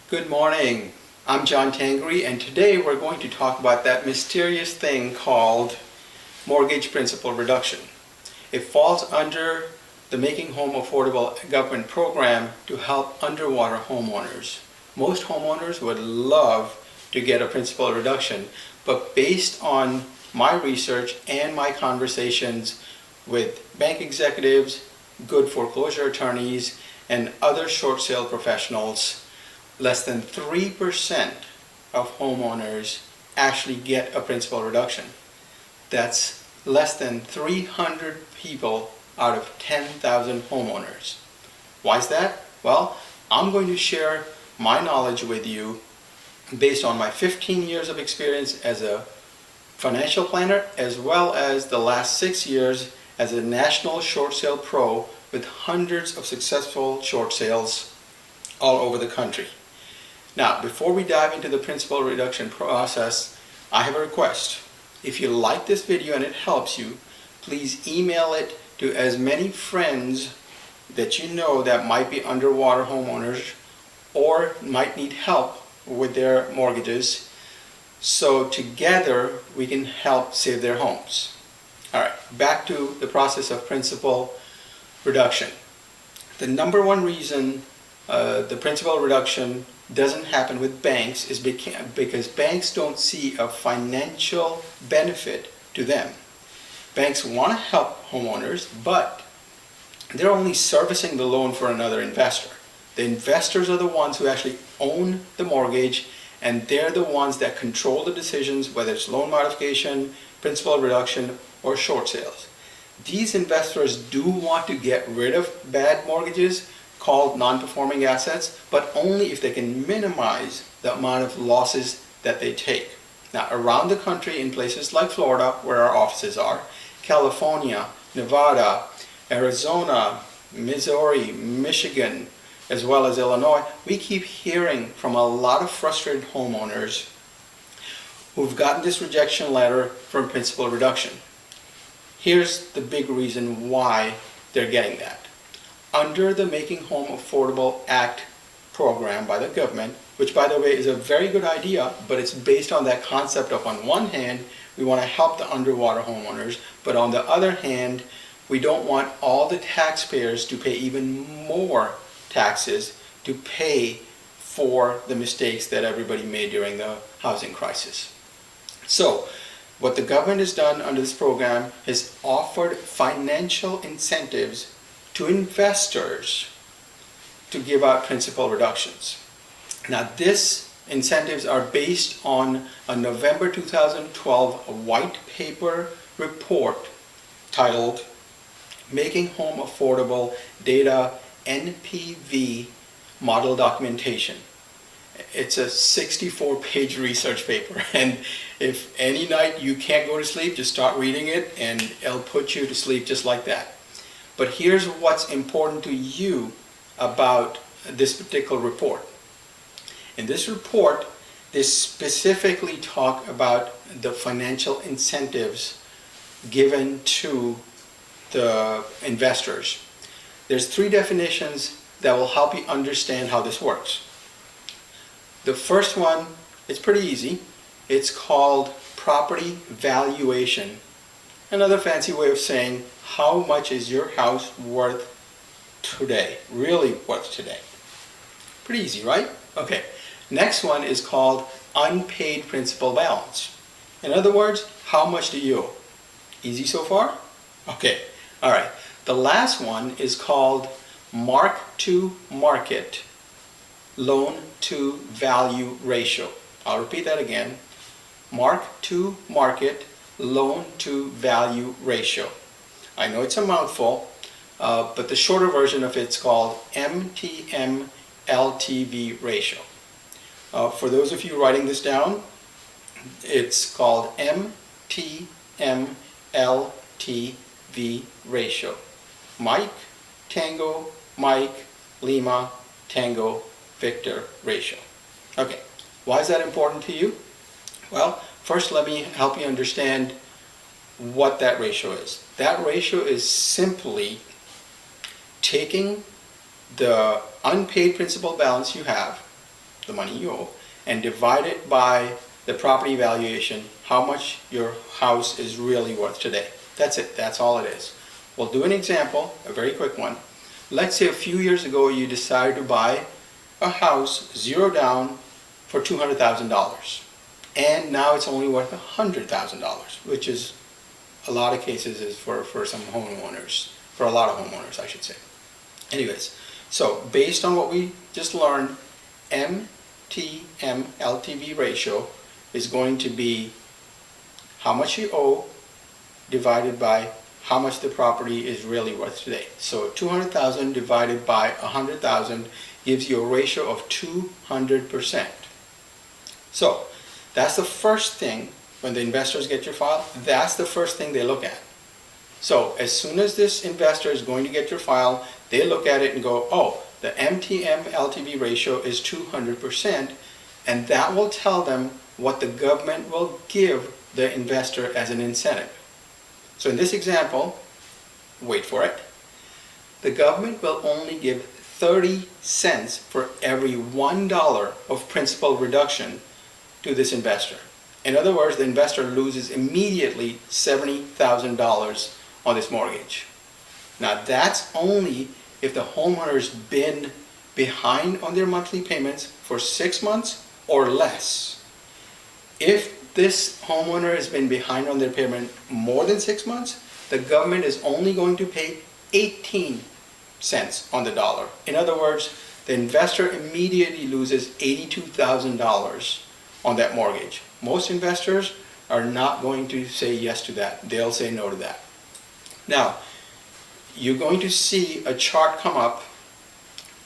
Good morning. I'm John Tangri, and today we're going to talk about that mysterious thing called mortgage principal reduction. It falls under the Making Home Affordable government program to help underwater homeowners. Most homeowners would love to get a principal reduction, but based on my research and my conversations with bank executives, good foreclosure attorneys, and other short sale professionals, less than 3% of homeowners actually get a principal reduction. That's less than 300 people out of 10,000 homeowners. Why is that? Well, I'm going to share my knowledge with you based on my 15 years of experience as a financial planner, as well as the last 6 years as a national short sale pro with hundreds of successful short sales all over the country. Now, before we dive into the principal reduction process, I have a request. If you like this video and it helps you, please email it to as many friends that you know that might be underwater homeowners or might need help with their mortgages, so together we can help save their homes. All right, back to the process of principal reduction. The number one reason the principal reduction doesn't happen with banks is because banks don't see a financial benefit to them. Banks want to help homeowners, but they're only servicing the loan for another investor. The investors are the ones who actually own the mortgage, and they're the ones that control the decisions, whether it's loan modification, principal reduction, or short sales. These investors do want to get rid of bad mortgages called non-performing assets, but only if they can minimize the amount of losses that they take. Now, around the country, in places like Florida, where our offices are, California, Nevada, Arizona, Missouri, Michigan, as well as Illinois, we keep hearing from a lot of frustrated homeowners who've gotten this rejection letter from principal reduction. Here's the big reason why they're getting that. Under the Making Home Affordable Act program by the government, which by the way is a very good idea, but it's based on that concept of, on one hand, we want to help the underwater homeowners, but on the other hand, we don't want all the taxpayers to pay even more taxes to pay for the mistakes that everybody made during the housing crisis. So, what the government has done under this program is offered financial incentives to investors to give out principal reductions. Now, these incentives are based on a November 2012 white paper report titled Making Home Affordable Data NPV Model Documentation. It's a 64-page research paper, and if any night you can't go to sleep, just start reading it and it'll put you to sleep just like that. But here's what's important to you about this particular report. In this report, they specifically talk about the financial incentives given to the investors. There's 3 definitions that will help you understand how this works. The first one is pretty easy. It's called property valuation. Another fancy way of saying how much is your house worth today, really worth today. Pretty easy, right? Okay. Next one is called unpaid principal balance. In other words, how much do you owe? Easy so far? Okay. All right. The last one is called mark to market loan to value ratio. I'll repeat that again. Mark to market loan to value ratio. I know it's a mouthful, but the shorter version of it's called MTM LTV ratio. For those of you writing this down, it's called MTM LTV ratio. Mike, Tango, Mike, Lima, Tango, Victor ratio. Okay, why is that important to you? Well, first let me help you understand what that ratio is. That ratio is simply taking the unpaid principal balance you have the money you owe, and divide it by the property valuation, how much your house is really worth today. That's it. That's all it is. We'll do an example, a very quick one. Let's say a few years ago you decided to buy a house, zero down, for $200,000. And now it's only worth $100,000, which is a lot of cases is for some homeowners, for a lot of homeowners, I should say. Anyways, so based on what we just learned, MTM LTV ratio is going to be how much you owe divided by how much the property is really worth today. So 200,000 divided by 100,000 gives you a ratio of 200%. So that's the first thing when the investors get your file, that's the first thing they look at. So as soon as this investor is going to get your file, they look at it and go, oh, the MTM LTV ratio is 200%, and that will tell them what the government will give the investor as an incentive. So in this example, wait for it, the government will only give 30 cents for every $1 of principal reduction to this investor. In other words, the investor loses immediately $70,000 on this mortgage. Now that's only if the homeowner's been behind on their monthly payments for 6 months or less. If this homeowner has been behind on their payment more than 6 months, the government is only going to pay 18 cents on the dollar. In other words, the investor immediately loses $82,000 on that mortgage. Most investors are not going to say yes to that. They'll say no to that. Now, you're going to see a chart come up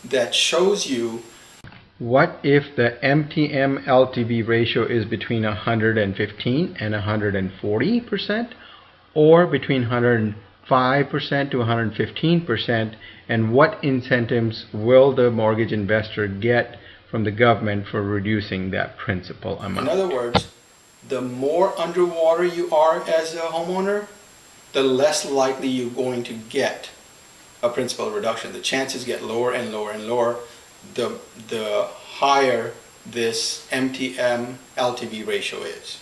that shows you what if the MTM LTV ratio is between 115 and 140%, or between 105% to 115%, and what incentives will the mortgage investor get from the government for reducing that principal amount. In other words, the more underwater you are as a homeowner, the less likely you're going to get a principal reduction. The chances get lower and lower and lower the higher this MTM LTV ratio is.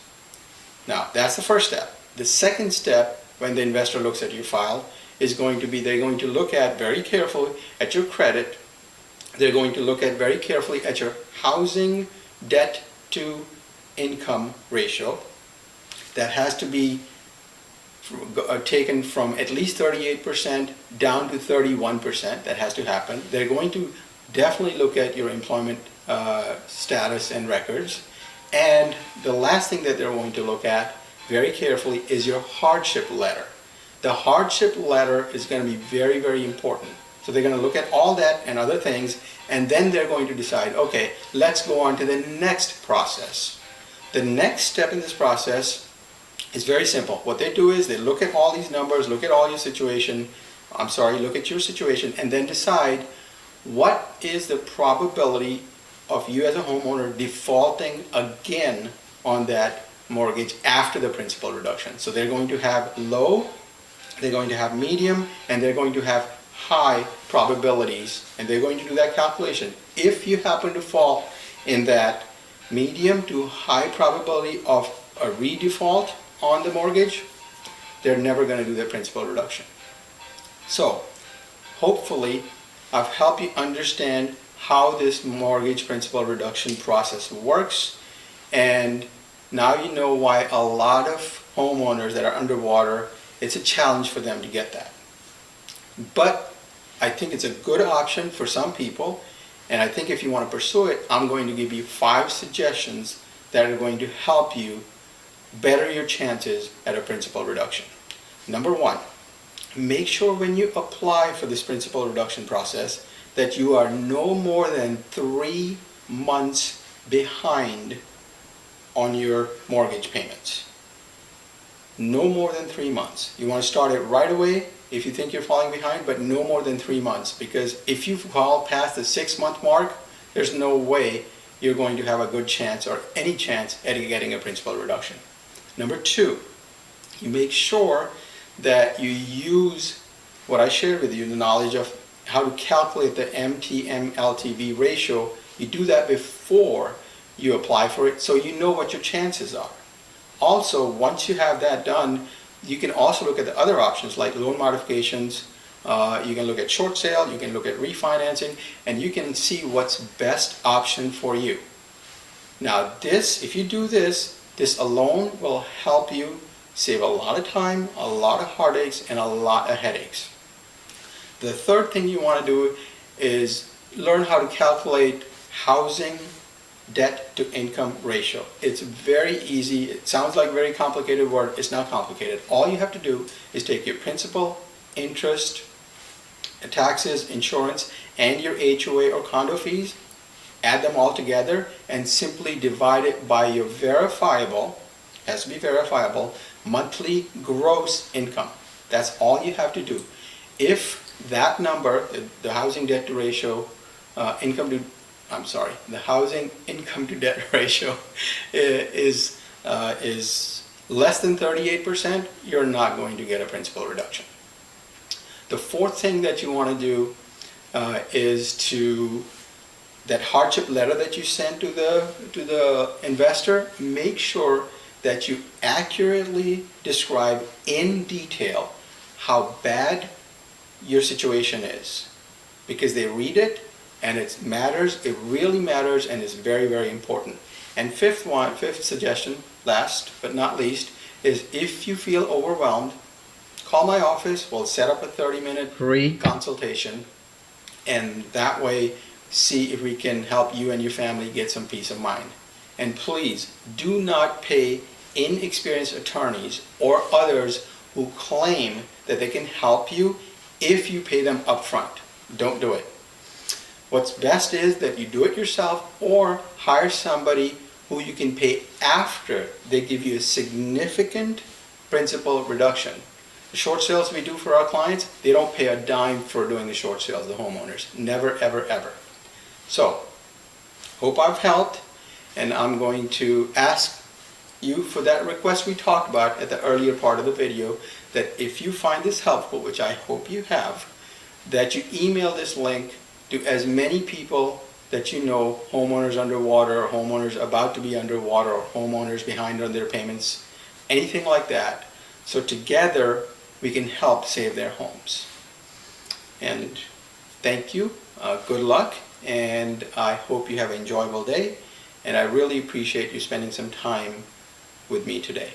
Now, that's the first step. The second step, when the investor looks at your file, is going to be they're going to look at very carefully at your credit. They're going to look at very carefully at your housing debt to income ratio. That has to be taken from at least 38% down to 31%. That has to happen. They're going to definitely look at your employment status and records. And the last thing that they're going to look at very carefully is your hardship letter. The hardship letter is going to be very, very important. So they're going to look at all that and other things, and then they're going to decide, okay, let's go on to the next process. The next step in this process is very simple. What they do is they look at all these numbers, look at all your situation, look at your situation, and then decide what is the probability of you as a homeowner defaulting again on that mortgage after the principal reduction. So they're going to have low, they're going to have medium, and they're going to have high probabilities, and they're going to do that calculation. If you happen to fall in that medium to high probability of a redefault on the mortgage, they're never going to do their principal reduction. So hopefully I've helped you understand how this mortgage principal reduction process works, and now you know why a lot of homeowners that are underwater, it's a challenge for them to get that. But I think it's a good option for some people, and I think if you want to pursue it, I'm going to give you 5 suggestions that are going to help you better your chances at a principal reduction. Number 1, make sure when you apply for this principal reduction process that you are no more than 3 months behind on your mortgage payments. No more than 3 months. You want to start it right away if you think you're falling behind, but no more than 3 months, because if you fall past the 6-month mark, there's no way you're going to have a good chance or any chance at getting a principal reduction. Number 2, you make sure that you use what I shared with you, the knowledge of how to calculate the MTM LTV ratio You do that before you apply for it so you know what your chances are. Also, once you have that done, you can also look at the other options like loan modifications. You can look at short sale, you can look at refinancing, and you can see what's best option for you. Now this, if you do this, this alone will help you save a lot of time, a lot of heartaches, and a lot of headaches. The third thing you want to do is learn how to calculate housing debt to income ratio. It's very easy. It sounds like a very complicated word. It's not complicated. All you have to do is take your principal, interest, taxes, insurance, and your HOA or condo fees, add them all together, and simply divide it by your verifiable, has to be verifiable, monthly gross income. That's all you have to do. If that number, the housing debt to ratio, the housing income to debt ratio is less than 38%, you're not going to get a principal reduction. The fourth thing that you want to do is that hardship letter that you send to the investor, make sure that you accurately describe in detail how bad your situation is, because they read it and it matters, it really matters, and it's very, very important. And fifth suggestion, last but not least, is if you feel overwhelmed, call my office. We'll set up a 30-minute free consultation, and that way see if we can help you and your family get some peace of mind. And please do not pay inexperienced attorneys or others who claim that they can help you if you pay them upfront. Don't do it. What's best is that you do it yourself or hire somebody who you can pay after they give you a significant principal reduction. The short sales we do for our clients, they don't pay a dime for doing the short sales, the homeowners. Never, ever, ever. So, hope I've helped, and I'm going to ask you for that request we talked about at the earlier part of the video, that if you find this helpful, which I hope you have, that you email this link to as many people that you know, homeowners underwater, or homeowners about to be underwater, or homeowners behind on their payments, anything like that. So together we can help save their homes. And thank you, good luck, and I hope you have an enjoyable day, and I really appreciate you spending some time with me today.